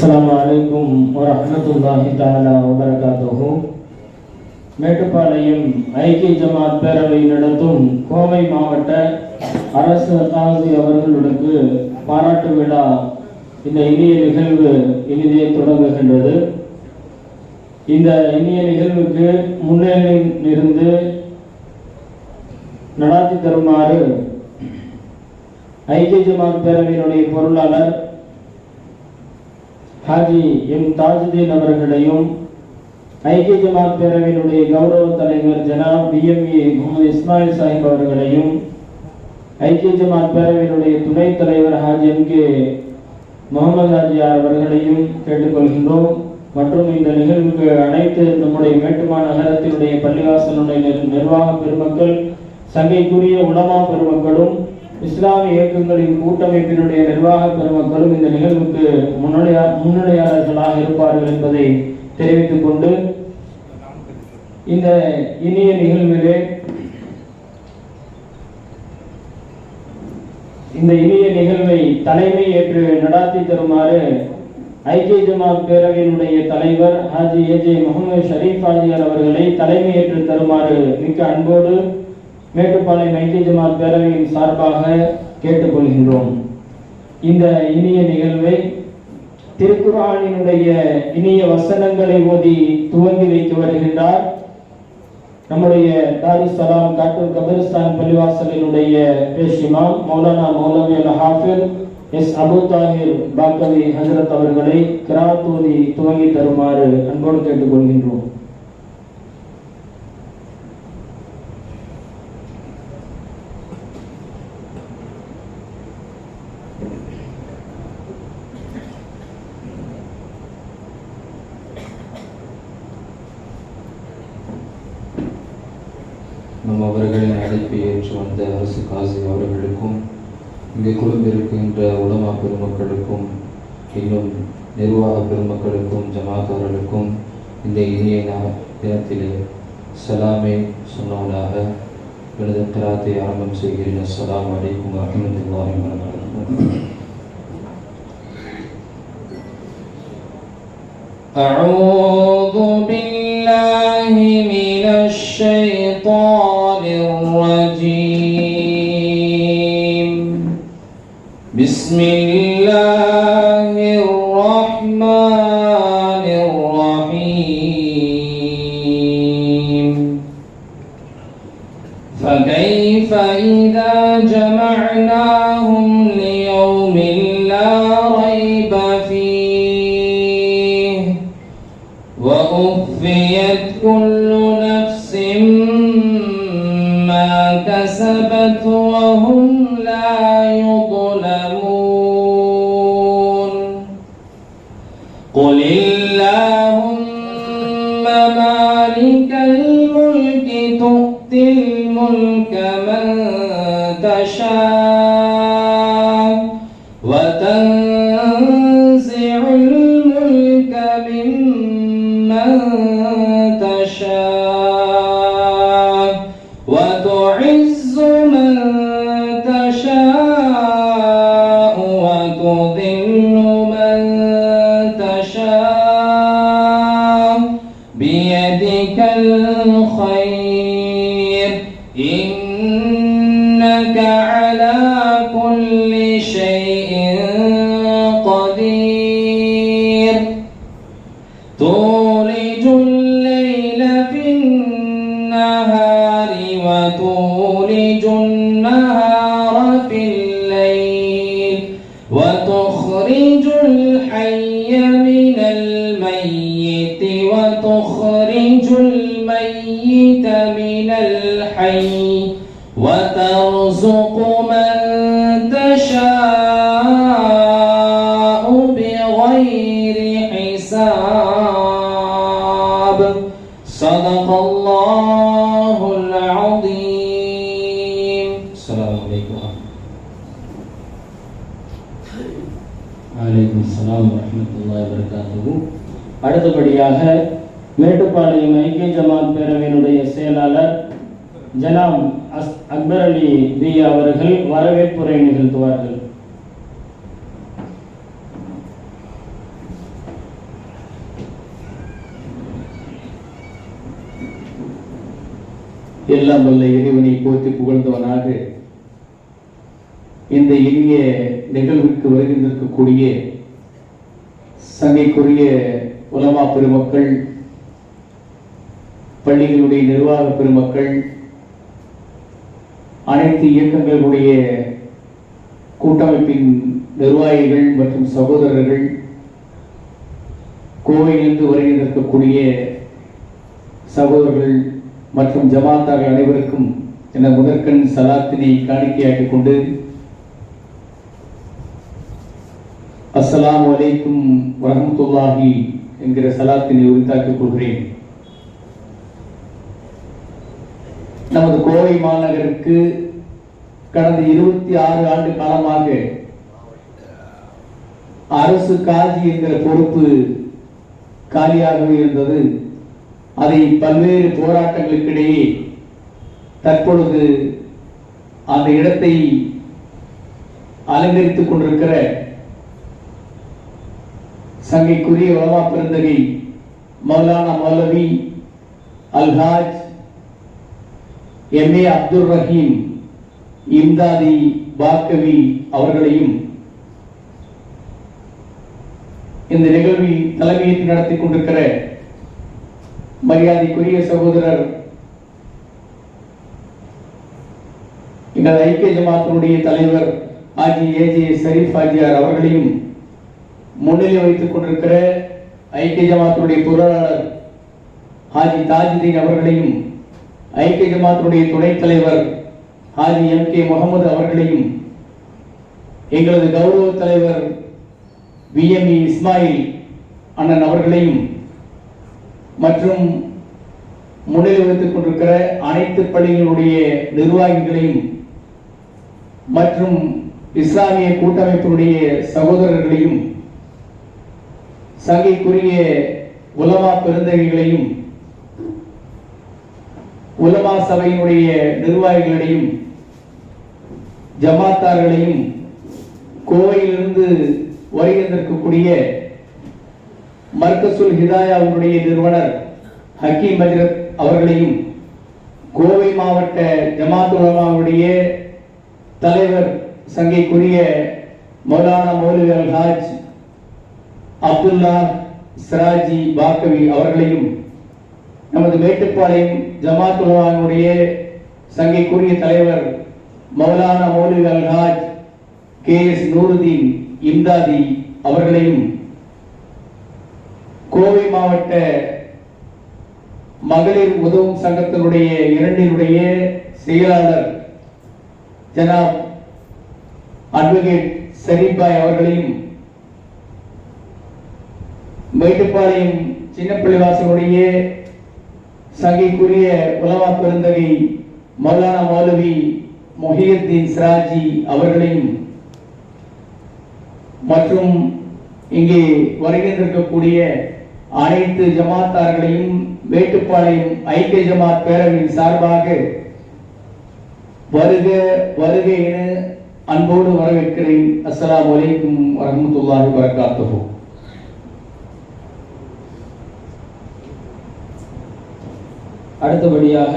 அஸ்ஸலாமு அலைக்கும் வரஹ்மத்துல்லாஹி தஆலா வபரகாத்துஹு. மேட்டுப்பாளையம் ஐக்கிய ஜமாத் பேரவை நடத்தும் கோவை மாவட்ட அரசு காசி அவர்களுக்கு பாராட்டு விழா இந்த இனிய நிகழ்வு இனிதே தொடங்குகின்றது. இந்த இனிய நிகழ்வுக்கு முன்னிலிருந்து நடாத்தி தருமாறு ஐக்கிய ஜமாத் பேரவையினுடைய பொருளாளர் ஹாஜி எம் தாஜுதீன் அவர்களையும், ஐக்கிய ஜமாத் பேரவையினுடைய கௌரவ தலைவர் ஜனாப் பிஎம்ஏ முகமது இஸ்மாயில் சாஹிப் அவர்களையும், ஐக்கிய ஜமாத் பேரவையினுடைய துணைத் தலைவர் ஹாஜி எம்கே முகமது ஹாஜியார் அவர்களையும் கேட்டுக்கொள்கின்றோம். மற்றும் இந்த நிகழ்வுக்கு அனைத்து நம்முடைய மேட்டுமா நகரத்தினுடைய பள்ளிவாசலுடைய நிர்வாக பெருமக்கள், சங்கைக்குரிய உலமா பெருமக்களும், இஸ்லாமிய இயக்கங்களின் கூட்டமைப்பினுடைய நிர்வாக பெருமக்களும் இந்த நிகழ்வுக்கு முன்னிலையாளர்களாக இருப்பார்கள் என்பதை தெரிவித்துக் கொண்டு, இந்த இனிய நிகழ்வை தலைமை ஏற்று நடாத்தி தருமாறு ஐக்கிய ஜமாத் பேரவையினுடைய தலைவர் ஹாஜி ஏஜே முகமது ஷரீப் ஆஜியார் அவர்களை தலைமை ஏற்று தருமாறு மிக்க அன்போடு மேட்டுப்பாளையம் ஐக்கிய ஜமாத் பேரவையின் சார்பாக கேட்டுக்கொள்கின்றோம். இந்த இனிய நிகழ்வை திருக்குர்ஆனினுடைய இனிய வசனங்களை ஓதி துவங்கி வைத்து வருகின்றார் நம்முடைய தாருஸ்ஸலாம் காட்டூர் கபிரிஸ்தான் பள்ளிவாசலினுடைய பேஷிமாம் மௌலானா மௌலவி அல் ஹாஃபிஸ் எஸ் அபு தாஹிர் பாக்கவி ஹஜரத் அவர்களை கிராத் ஓதி துவங்கி தருமாறு அன்போடு கேட்டுக்கொள்கின்றோம். நம் அவர்களின் அழைப்பை ஏற்று வந்த அரசு காசி அவர்களுக்கும், இங்கே குழும்பிருக்கின்ற உலமா பெருமக்களுக்கும், இன்னும் நிர்வாக பெருமக்களுக்கும், ஜமாத்தார்களுக்கும் இந்த இனிய தினத்திலே சலாமை சொன்னவனாக எனது கிராத்தை ஆரம்பம் செய்கிறேன். அஸ்ஸலாமு அலைக்கும் வரஹ்மத்துல்லாஹி வபரகாத்துஹு. أعوذ بالله من الشيطان الرجيم. بسم الله الرحمن الرحيم. فكيف إذا جمعناهم ليوم لا ريب فيه ووفيت كل نفس ما كسبت وهم لا يظلمون. قل اللهم مالك الملك تؤتي الملك من تشاء وتنزع الملك ممن تشاء وتعز من تشاء وتذل من تشاء بيدك الخير إنك على كل شيء قدير. تولج الليل في النهار وتولج النهار في الليل وتخرج الحي من الميت وتخرج الميت من الحي وترزق من تشاء بغير حساب. صدق الله العظيم. السلام عليكم. வலைக்கும் அஸ்ஸலாம் வரஹ்மத்துல்லாஹி வபரகாத்துஹு. அடுத்தபடியாக மேட்டுப்பாளையம் ஐக்கிய ஜமாத் பேரவையினுடைய செயலாளர் ஜனாப் அக்பர் அலி பி அவர்கள் வரவேற்புரை நிகழ்த்துவார்கள். எல்லாம் வல்ல இறைவனை போற்றி புகழ்ந்தவனாக இந்த இனிய நிகழ்வுக்கு வருகின்றிருக்கக்கூடிய சங்கைக்குரிய உலமா பெருமக்கள், பள்ளிகளுடைய நிர்வாக பெருமக்கள், அனைத்து இயக்கங்களுடைய கூட்டமைப்பின் நிர்வாகிகள் மற்றும் சகோதரர்கள், கோவையிலிருந்து வருகின்றிருக்கக்கூடிய சகோதரர்கள் மற்றும் ஜமாத்தார்கள் அனைவருக்கும் என முதற்கண் சலாத்தினை காணிக்கையாக்கிக் கொண்டு அஸ்ஸலாமு அலைக்கும் வரஹ்மத்துல்லாஹி என்கிற சலாத்தினை உரித்தாக்கிக் கொள்கிறேன். நமது கோவை மாநகருக்கு கடந்த 26 ஆண்டு காலமாக அரசு காஜி என்கிற பொறுப்பு காலியாகவே இருந்தது. அதை பல்வேறு போராட்டங்களுக்கிடையே தற்பொழுது அந்த இடத்தை அலங்கரித்துக் கொண்டிருக்கிற சங்கைக்குரிய உலமா பெருந்தகை மௌலானா மௌலவி அல்ஹாஜ் எம்.ஏ. அப்துல் ரஹீம் இம்தாதி பாக்கவி அவர்களையும் இந்த நிகழ்வில் தலைமையேற்று நடத்தி கொண்டிருக்கிற மரியாதைக்குரிய சகோதரர் எங்கள் ஐக்கிய ஜமாத்தினுடைய தலைவர் ஆஜி ஏஜே ஷரீப் ஆஜியார் அவர்களையும் முன்னிலை வைத்துக் கொண்டிருக்கிற ஐக்கிய ஜமாத்தினுடைய பொருளாளர் ஹாஜி தாஜுதீன் அவர்களையும் ஐக்கிய ஜமாத்தினுடைய துணைத் தலைவர் ஹாஜி எம்.கே. முகமது அவர்களையும் எங்களது கௌரவ தலைவர் வி.எம்.இ. இஸ்மாயில் அண்ணன் அவர்களையும் மற்றும் முன்னிலை வைத்துக் கொண்டிருக்கிற அனைத்து பள்ளிகளுடைய நிர்வாகிகளையும் மற்றும் இஸ்லாமிய கூட்டமைப்பினுடைய சகோதரர்களையும் சங்கைக்குரிய உலமா பெருந்தகைகளையும் உலமா சபையினுடைய நிர்வாகிகளையும் ஜமாத்தார்களையும் கோவையிலிருந்து வருகின்றிருக்கக்கூடிய மர்கசுல் ஹிதாயாவுடைய நிறுவனர் ஹக்கீம் ஹஜ்ரத் அவர்களையும் கோவை மாவட்ட ஜமாத் உலமாவுடைய தலைவர் சங்கைக்குரிய மௌலானா மௌலவி அல்ஹாஜ் அப்துல்லா சிராஜி பாக்கவி அவர்களையும் நமது மேட்டுப்பாளையம் ஜமாத் உலமாவுடைய சங்கைக்குரிய தலைவர் மௌலானா மௌலவி அல்ஹாஜ் கே.எஸ். நூருதீன் இம்தாதி அவர்களையும் கோவை மாவட்ட மகளிர் உதவும் சங்கத்தினுடைய இரண்டினுடைய செயலாளர் ஜனாப் அட்வொகேட் ஷரீப்பாய் அவர்களையும் மேட்டுப்பாளையம் சின்னப்பள்ளிவாசனுடைய சங்கைக்குரிய உலமா பெருந்தகை மௌலானா மௌலவி முஹியுத்தீன் சிராஜி அவர்களையும் மற்றும் இங்கே வருகின்றிருக்கக்கூடிய அனைத்து ஜமாத்தார்களையும் மேட்டுப்பாளையம் ஐக்கிய ஜமாத் பேரவையின் சார்பாக வருக வருக என அன்போடு வரவேற்கிறேன். அஸ்ஸலாமு அலைக்கும் வரஹ்மத்துல்லாஹி வபரகாத்துஹு. அடுத்தபடியாக